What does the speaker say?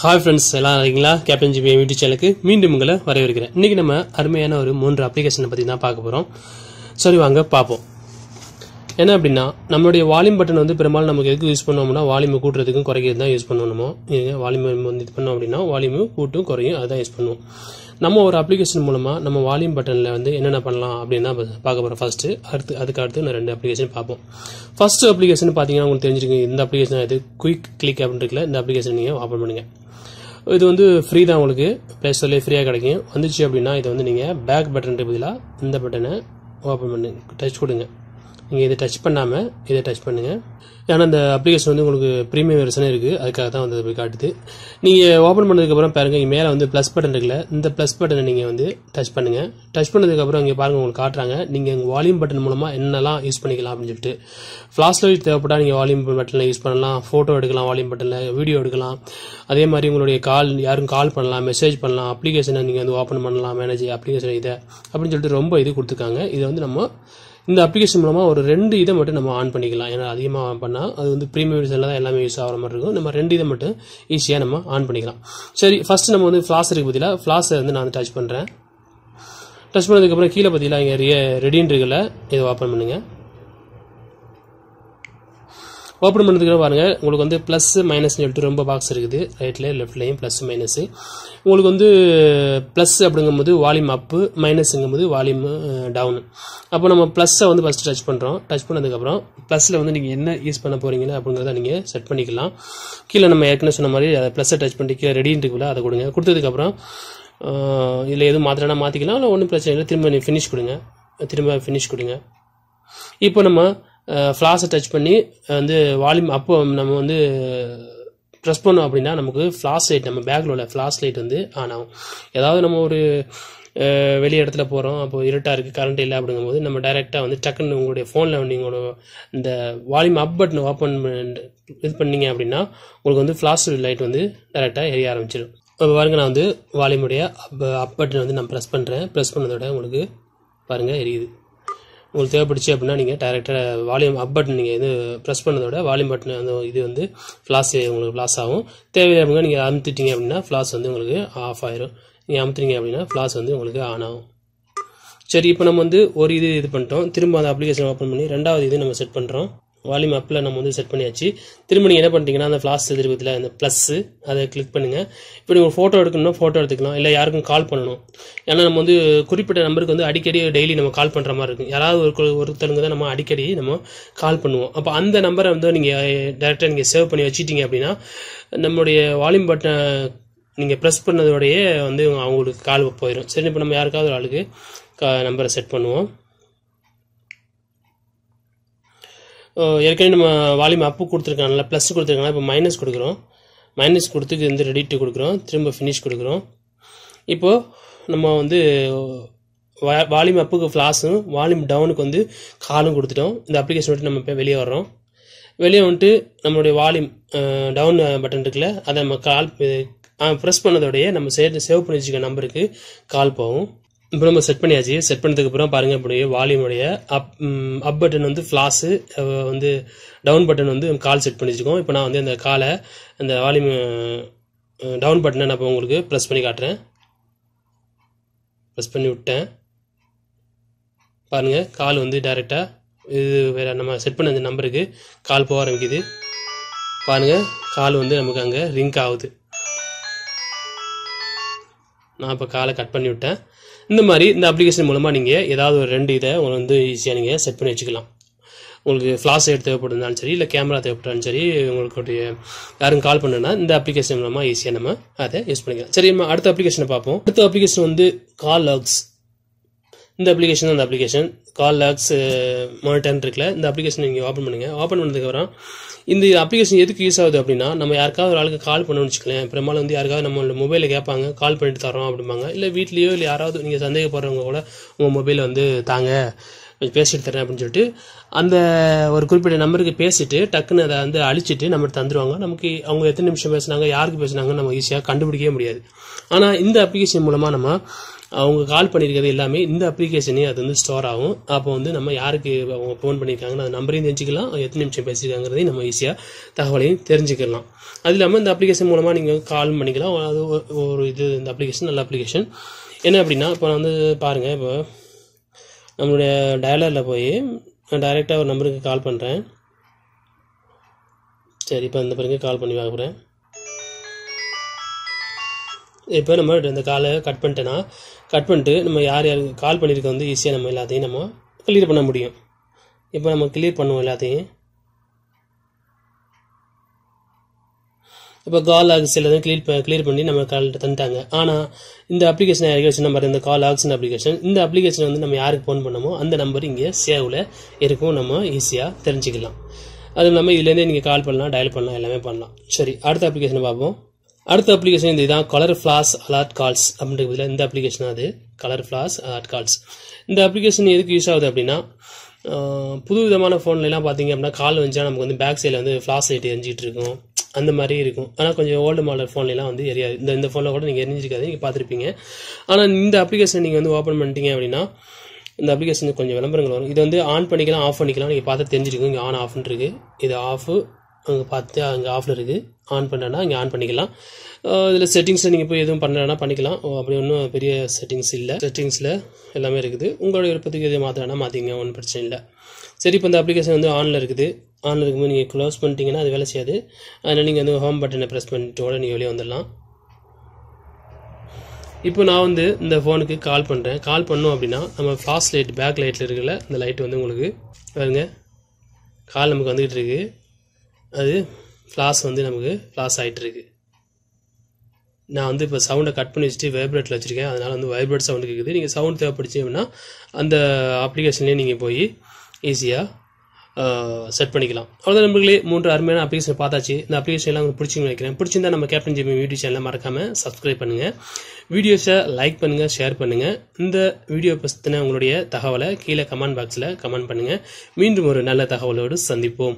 Hi friends, எல்லாம் இருக்கீங்களா? Captain GB YouTube சேனலுக்கு மீண்டும் உங்களை வரவேற்கிறேன். இன்னைக்கு நம்ம அருமையான ஒரு 3 அப்ளிகேஷனை பற்றி தான் பார்க்க போகிறோம். சரி, வாங்க பார்ப்போம். என்ன அப்படின்னா, நம்மளுடைய வால்யூம் பட்டன் வந்து பெரும்பாலும் நமக்கு எதுக்கு யூஸ் பண்ணுவோம்னா, வால்யூம் கூட்டுறதுக்கும் குறைக்கிறது தான் யூஸ் பண்ணணுமோ. வால்யூம் வந்து இது பண்ணோம் அப்படின்னா வால்யூம் கூட்டும் குறையும், அதுதான் யூஸ் பண்ணுவோம். நம்ம ஒரு அப்ளிகேஷன் மூலமாக நம்ம வால்யூம் பட்டனில் வந்து என்னென்ன பண்ணலாம் அப்படின்னு தான் பார்க்க போகிறோம். ஃபர்ஸ்ட்டு அதுக்கு அடுத்து நான் 2 அப்ளிகேஷன் பார்ப்போம். ஃபர்ஸ்ட் அப்ளிகேஷன் பார்த்தீங்கன்னா உங்களுக்கு தெரிஞ்சிருக்கு, இந்த அப்ளிகேஷன் இது குயிக் கிளிக் அப்படின்னு இருக்குல்ல, இந்த அப்ளிகேஷன் நீங்கள் ஓப்பன் பண்ணுங்கள். இது வந்து ஃப்ரீ தான், உங்களுக்கு ப்ளே ஸ்டோர்லேயே ஃப்ரீயாக கிடைக்கும். வந்துச்சு அப்படின்னா இதை வந்து நீங்கள் பேக் பட்டன் பதிலாக இந்த பட்டனை ஓப்பன் பண்ணு டச் கொடுங்க. நீங்கள் இதை டச் பண்ணாமல் இதை டச் பண்ணுங்கள். ஏன்னா இந்த அப்ளிகேஷன் வந்து உங்களுக்கு ப்ரீமியம் வெர்ஷனே இருக்குது, அதுக்காக தான் வந்து போய் காட்டுது. நீங்கள் ஓப்பன் பண்ணதுக்கப்புறம் பாருங்கள், இங்கே மேலே வந்து ப்ளஸ் பட்டன் இருக்குல்ல, இந்த ப்ளஸ் பட்டனை நீங்கள் வந்து டச் பண்ணுங்கள். டச் பண்ணதுக்கப்புறம் இங்கே பாருங்கள், உங்களுக்கு காட்டுறாங்க நீங்கள் உங்கள் வால்யூம் பட்டன் மூலமாக என்னெல்லாம் யூஸ் பண்ணிக்கலாம் அப்படின்னு சொல்லிட்டு. ஃப்ளாஷ் லைட் தேவைப்பட்டால் நீங்கள் வால்யூம் பட்டனில் யூஸ் பண்ணலாம், ஃபோட்டோ எடுக்கலாம், வால்யூம் பட்டனில் வீடியோ எடுக்கலாம். அதே மாதிரி உங்களுடைய யாரும் கால் பண்ணலாம், மெசேஜ் பண்ணலாம், அப்ளிகேஷனை நீங்கள் வந்து ஓப்பன் பண்ணலாம், மேனேஜ் அப்ளிகேஷன் இதை அப்படின்னு சொல்லிட்டு ரொம்ப இது கொடுத்துருக்காங்க. இதை வந்து நம்ம இந்த அப்ளிகேஷன் மூலமாக ஒரு 2 இதை மட்டும் நம்ம ஆன் பண்ணிக்கலாம். ஏன்னா அதிகமாக பண்ணால் அது வந்து ப்ரீமியம் வெர்ஷனில் தான் எல்லாமே யூஸ் ஆகிற மாதிரி இருக்கும். நம்ம 2 இதை மட்டும் ஈஸியாக நம்ம ஆன் பண்ணிக்கலாம். சரி, ஃபர்ஸ்ட் நம்ம வந்து ஃப்ளாஷ் இருக்கு பதிலாக ஃப்ளாஷை வந்து நான் டச் பண்ணுறேன். டச் பண்ணதுக்கப்புறம் கீழே பார்த்தீங்களா, இங்கே ரெடின்னு இருக்குல்ல, இதை ஓப்பன் பண்ணுங்கள். ஓப்பன் பண்ணதுக்கு பாருங்கள், உங்களுக்கு வந்து ப்ளஸ் மைனஸ்னு சொல்லிட்டு ரொம்ப பாக்ஸ் இருக்குது, ரைட்லேயும் லெஃப்ட்லேயும் ப்ளஸ் மைனஸ். உங்களுக்கு வந்து ப்ளஸ் அப்படிங்கும்போது வால்யூம் அப்பு, மைனஸுங்கும்போது வால்யூம் டவுனு. அப்போ நம்ம ப்ளஸ்ஸை வந்து ஃபஸ்ட்டு டச் பண்ணுறோம். டச் பண்ணதுக்கப்புறம் ப்ளஸில் வந்து நீங்கள் என்ன யூஸ் பண்ண போகிறீங்களா அப்படிங்கிறத நீங்கள் செட் பண்ணிக்கலாம். கீழே நம்ம ஏற்கனவே சொன்ன மாதிரி அதை ப்ளஸ்ஸை டச் பண்ணிட்டு கீழே ரெடின்னு இருக்குல்ல, அதை கொடுங்க. கொடுத்ததுக்கப்புறம் இதில் எதுவும் மாத்திரனா மாற்றிக்கலாம், இல்லை ஒன்றும் பிரச்சனை இல்லை. திரும்ப நீங்கள் ஃபினிஷ் கொடுங்க, திரும்ப ஃபினிஷ் கொடுங்க. இப்போ நம்ம ஃப்ளாஷை டச் பண்ணி வந்து வால்யூம் அப்போ நம்ம வந்து ப்ரெஸ் பண்ணோம் அப்படின்னா நமக்கு ஃப்ளாஷ் லைட், நம்ம பேக்கில் உள்ள ஃப்ளாஷ் லைட் வந்து ஆன் ஆகும். ஏதாவது நம்ம ஒரு வெளியே இடத்துல போகிறோம், அப்போ இருட்டாக இருக்குது, கரண்ட் இல்லை அப்படிங்கும்போது நம்ம டைரெக்டாக வந்து டக்குன்னு உங்களுடைய ஃபோனில் வந்து உங்களோட இந்த வால்யூம் அப் பட்டன் ஓப்பன் இது பண்ணீங்க அப்படின்னா உங்களுக்கு வந்து ஃப்ளாஷ் லைட் வந்து டைரெக்டாக எரிய ஆரம்பிச்சிடும். இப்போ பாருங்கள், நான் வந்து வால்யூமுடைய அப் பட்டன் வந்து நான் ப்ரெஸ் பண்ணுறேன். ப்ரெஸ் பண்ணதோட உங்களுக்கு பாருங்கள் எரியுது. உங்களுக்கு தேவைப்படுச்சு அப்படின்னா நீங்கள் டைரெக்டாக வால்யூம் அப் பட்டன் நீங்கள் இது ப்ரெஸ் பண்ணதோட வால்யூம் பட்டன் அந்த இது வந்து ஃப்ளாஷ் உங்களுக்கு ஃப்ளாஷ் ஆகும். தேவையில்லை அப்படின்னா நீங்கள் அமுத்திட்டீங்க அப்படின்னா ஃப்ளாஷ் வந்து உங்களுக்கு ஆஃப் ஆயிரும். நீங்கள் அமுத்துறீங்க அப்படின்னா ஃப்ளாஷ் வந்து உங்களுக்கு ஆன் ஆகும். சரி, இப்போ நம்ம வந்து ஒரு இது பண்ணிட்டோம். திரும்ப அந்த அப்ளிகேஷன் ஓப்பன் பண்ணி 2வது இது நம்ம செட் பண்ணுறோம். வால்யூம் அப்பில் நம்ம வந்து செட் பண்ணியாச்சு. திரும்ப நீங்கள் என்ன பண்ணிட்டீங்கன்னா அந்த ஃப்ளாஷ் திருப்பத்தில் அந்த ப்ளஸ்ஸு அதை கிளிக் பண்ணுங்கள். இப்போ நீங்கள் ஃபோட்டோ எடுக்கணும்னா ஃபோட்டோ எடுத்துக்கலாம், இல்லை யாருக்கும் கால் பண்ணணும். ஏன்னா நம்ம வந்து குறிப்பிட்ட நம்பருக்கு வந்து அடிக்கடி டெய்லி நம்ம கால் பண்ணுற மாதிரி இருக்கும். யாராவது ஒருத்தருங்க தான் நம்ம அடிக்கடி நம்ம கால் பண்ணுவோம். அப்போ அந்த நம்பரை வந்து நீங்கள் டேரெக்டாக நீங்கள் சேவ் பண்ணி வச்சுட்டீங்க அப்படின்னா நம்மளுடைய வால்யூம் பட்டன் நீங்கள் ப்ரெஸ் பண்ணதோடையே வந்து அவங்களுக்கு கால் போயிடும். சரி, இப்போ நம்ம யாருக்காவது ஒரு ஆளுக்கு நம்பரை செட் பண்ணுவோம். ஏற்கனவே நம்ம வால்யூம் அப்பு கொடுத்துருக்காங்கல்ல, ப்ளஸ் கொடுத்துருக்காங்க, இப்போ மைனஸ் கொடுக்குறோம். மைனஸ் கொடுத்துக்கு வந்து ரெடிட்டு கொடுக்குறோம், திரும்ப ஃபினிஷ் கொடுக்குறோம். இப்போது நம்ம வந்து வால்யூம் அப்புக்கு ஃப்ளாஷும் வால்யூம் டவுனுக்கு வந்து காலும் கொடுத்துட்டோம். இந்த அப்ளிகேஷன் விட்டு நம்ம இப்போ வெளியே வர்றோம். வெளியே வந்துட்டு நம்மளுடைய வால்யூம் டவுன் பட்டன் இருக்குல்ல, அதை நம்ம கால் ப்ரெஸ் பண்ணதோடையே நம்ம சேவ் பண்ணி வச்சுக்க நம்பருக்கு கால் போகும். இப்போ நம்ம செட் பண்ணியாச்சு. செட் பண்ணதுக்கப்புறம் பாருங்கள், இப்படி வால்யூமுடைய அப் பட்டன் வந்து ஃப்ளாஷு வந்து டவுன் பட்டன் வந்து கால் செட் பண்ணி வச்சுக்கோம். இப்போ நான் வந்து அந்த காலை அந்த வால்யூம் டவுன் பட்டனை நான் இப்போ உங்களுக்கு ப்ரெஸ் பண்ணி காட்டுறேன். ப்ரெஸ் பண்ணி விட்டேன். பாருங்கள், கால் வந்து டைரெக்டாக இது வேறு நம்ம செட் பண்ண அந்த நம்பருக்கு கால் போக ஆரம்பிக்குது. பாருங்கள், கால் வந்து நமக்கு அங்கே ரிங்க் ஆகுது. நான் இப்போ காலை கட் பண்ணி விட்டேன். இந்த மாதிரி இந்த அப்ளிகேஷன் மூலமாக நீங்கள் ஏதாவது ஒரு 2 இதை உங்களுக்கு வந்து ஈஸியாக நீங்கள் செட் பண்ணி வச்சுக்கலாம். உங்களுக்கு ஃப்ளாஷ் லைட் தேவைப்பட்டிருந்தாலும் சரி, இல்லை கேமரா தேவைப்பட்டாலும் சரி, உங்களுக்கு யாரும் கால் பண்ணுன்னா இந்த அப்ளிகேஷன் மூலமாக ஈஸியாக நம்ம அதை யூஸ் பண்ணிக்கலாம். சரி, நம்ம அடுத்த அப்ளிகேஷனை பார்ப்போம். அடுத்த அப்ளிகேஷன் வந்து கால் லாக்ஸ். இந்த அப்ளிகேஷன் தான் அந்த அப்ளிகேஷன் கால் லாக்ஸ் மானிட்டர் இருக்குல்ல, இந்த அப்ளிகேஷன் நீங்கள் ஓப்பன் பண்ணுங்கள். ஓப்பன் பண்ணதுக்கப்புறம் இந்த அப்ளிகேஷன் எதுக்கு யூஸ் ஆகுது அப்படின்னா, நம்ம யாருக்காவது ஒரு ஆளுக்கு கால் பண்ணணும்னு வச்சுக்கலாம். பெரும்பாலும் வந்து யாருக்காவது நம்மளோட மொபைலில் கேட்பாங்க, கால் பண்ணிட்டு தரோம் அப்படிம்பாங்க. இல்லை வீட்லேயோ இல்லை யாராவது நீங்கள் சந்தேகப்படுறவங்க கூட உங்கள் மொபைலை வந்து தாங்க பேசிட்டு தரேன் அப்படின்னு சொல்லிட்டு அந்த ஒரு குறிப்பிட்ட நம்பருக்கு பேசிட்டு டக்குன்னு அதை வந்து அழிச்சிட்டு நம்ம தந்துடுவாங்க. நமக்கு அவங்க எத்தனை நிமிஷம் பேசுனாங்க, யாருக்கு பேசுனாங்கன்னு நம்ம ஈஸியாக கண்டுபிடிக்கவே முடியாது. ஆனால் இந்த அப்ளிகேஷன் மூலமாக நம்ம அவங்க கால் பண்ணியிருக்கிறது எல்லாமே இந்த அப்ளிகேஷனே அது வந்து ஸ்டோர் ஆகும். அப்போ வந்து நம்ம யாருக்கு அவங்க ஃபோன் பண்ணியிருக்காங்கன்னு அந்த நம்பரையும் தெரிஞ்சுக்கலாம், எத்தனை நிமிஷம் பேசியிருக்காங்கிறதையும் நம்ம ஈஸியாக தகவலையும் தெரிஞ்சுக்கலாம். அது இல்லாமல் இந்த அப்ளிகேஷன் மூலமாக நீங்கள் கால் பண்ணிக்கலாம். அது ஒரு இந்த அப்ளிகேஷன் நல்ல அப்ளிகேஷன். என்ன அப்படின்னா இப்போ நான் வந்து பாருங்கள், இப்போ நம்மளுடைய டயலரில் போய் நான் டைரெக்டாக ஒரு நம்பருக்கு கால் பண்ணுறேன். சரி, இப்போ இந்த பிறகு கால் பண்ணி பார்க்குறேன். இப்போ நம்ம இந்த காலை கட் பண்ணிட்டு நம்ம யார் கால் பண்ணியிருக்க வந்து ஈஸியாக நம்ம எல்லாத்தையும் நம்ம கிளியர் பண்ண முடியும். இப்போ நம்ம கிளியர் பண்ணுவோம் எல்லாத்தையும். இப்போ கால் ஆக்ஸ் எல்லாத்தையும் கிளியர் பண்ணி நம்ம கால் தந்துட்டாங்க. ஆனால் இந்த அப்ளிகேஷன் இறக்கி வச்ச நம்பர் இந்த கால் ஆக்ஸ் அப்ளிகேஷன், இந்த அப்ளிகேஷன் வந்து நம்ம யாருக்கு ஃபோன் பண்ணமோ அந்த நம்பர் இங்கே சேவில் இருக்கும், நம்ம ஈஸியாக தெரிஞ்சுக்கலாம். அதுவும் இல்லாமல் இதுலேருந்தே நீங்கள் கால் பண்ணலாம், டயல் பண்ணலாம், எல்லாமே பண்ணலாம். சரி, அடுத்த அப்ளிகேஷனை பார்ப்போம். அடுத்த அப்ளிகேஷன் இந்த இதான் கலர் ஃபிளாஷ் அலர்ட் கால்ஸ் அப்படின்றதுல இந்த அப்ளிகேஷன் அது கலர் ஃபிளாஷ் அலர்ட் கால்ஸ். இந்த அப்ளிகேஷன் எதுக்கு யூஸ் ஆகுது அப்படின்னா, புது விதமான ஃபோன்லாம் பார்த்தீங்க அப்படின்னா கால் வந்துச்சா நமக்கு வந்து பேக் சைடில் வந்து ஃப்ளாஷ் லைட் எரிஞ்சிட்டு இருக்கும், அந்த மாதிரி இருக்கும். ஆனால் கொஞ்சம் ஓல்டு மாடல் ஃபோன்லாம் வந்து எரியாது. இந்த ஃபோனில் கூட நீங்கள் எரிஞ்சிக்காது, நீங்கள் பார்த்துருப்பீங்க. ஆனால் இந்த அப்ளிகேஷன் நீங்கள் வந்து ஓப்பன் பண்ணிட்டீங்க அப்படின்னா இந்த அப்ளிகேஷன் கொஞ்சம் விளம்பரங்கள் வரும். இது வந்து ஆன் பண்ணிக்கலாம், ஆஃப் பண்ணிக்கலாம். நீங்கள் பார்த்து தெரிஞ்சிருக்கும், இங்கே ஆன் ஆஃப்னு இருக்குது. இது ஆஃபு அங்கே பார்த்து அங்கே ஆஃபில் இருக்குது. ஆன் பண்ணனா இங்கே ஆன் பண்ணிக்கலாம். இதில் செட்டிங்ஸில் நீங்கள் போய் எதுவும் பண்ணலன்னா பண்ணிக்கலாம். அப்படி ஒன்றும் பெரிய செட்டிங்ஸ் இல்லை. செட்டிங்ஸில் எல்லாமே இருக்குது. உங்களோட விருப்பத்துக்கு எதுவும் மாற்றலாம், மாற்றிங்க, ஒன்றும் பிரச்சனை இல்லை. சரி, இப்போ இந்த அப்ளிகேஷன் வந்து ஆனில் இருக்குது. ஆனில் இருக்கும்போது நீங்கள் க்ளோஸ் பண்ணிட்டீங்கன்னா அது வேலை செய்யாது. அதனால் நீங்கள் வந்து ஹோம் பட்டனை ப்ரெஸ் பண்ணிட்டோட நீங்கள் வெளியே வந்துடலாம். இப்போ நான் வந்து இந்த ஃபோனுக்கு கால் பண்ணுறேன். கால் பண்ணோம் அப்படின்னா நம்ம ஃப்ளாஷ் லைட் பேக் லைட்டில் இருக்குல்ல, இந்த லைட் வந்து உங்களுக்கு பாருங்க, கால் நமக்கு வந்துக்கிட்டு இருக்கு. அது ஃப்ளாஷ் வந்து நமக்கு ஃப்ளாஷ் ஆகிட்டு இருக்கு. நான் வந்து இப்போ சவுண்டை கட் பண்ணி வச்சுட்டு வைப்ரேட்டில் வச்சுருக்கேன். அதனால் வந்து வைப்ரேட் சவுண்டு கேட்குது. நீங்கள் சவுண்ட் தேவைப்படுச்சு அப்படின்னா அந்த அப்ளிகேஷன்லேயே நீங்கள் போய் ஈஸியாக செட் பண்ணிக்கலாம். அவ்வளோதான் நண்பர்களே, 3 அருமையான அப்ளிகேஷன் பார்த்தாச்சு. இந்த அப்ளிகேஷன் எல்லாம் உங்களுக்கு பிடிச்சிங்கன்னு நினைக்கிறேன். பிடிச்சிருந்தா நம்ம கேப்டன் ஜிமி யூடியூப் சேனலை மறக்காமல் சப்ஸ்கிரைப் பண்ணுங்கள், வீடியோஸை லைக் பண்ணுங்கள், ஷேர் பண்ணுங்கள். இந்த வீடியோ பற்றின உங்களுடைய தகவலை கீழே கமெண்ட் பாக்ஸில் கமெண்ட் பண்ணுங்கள். மீண்டும் ஒரு நல்ல தகவலோடு சந்திப்போம்.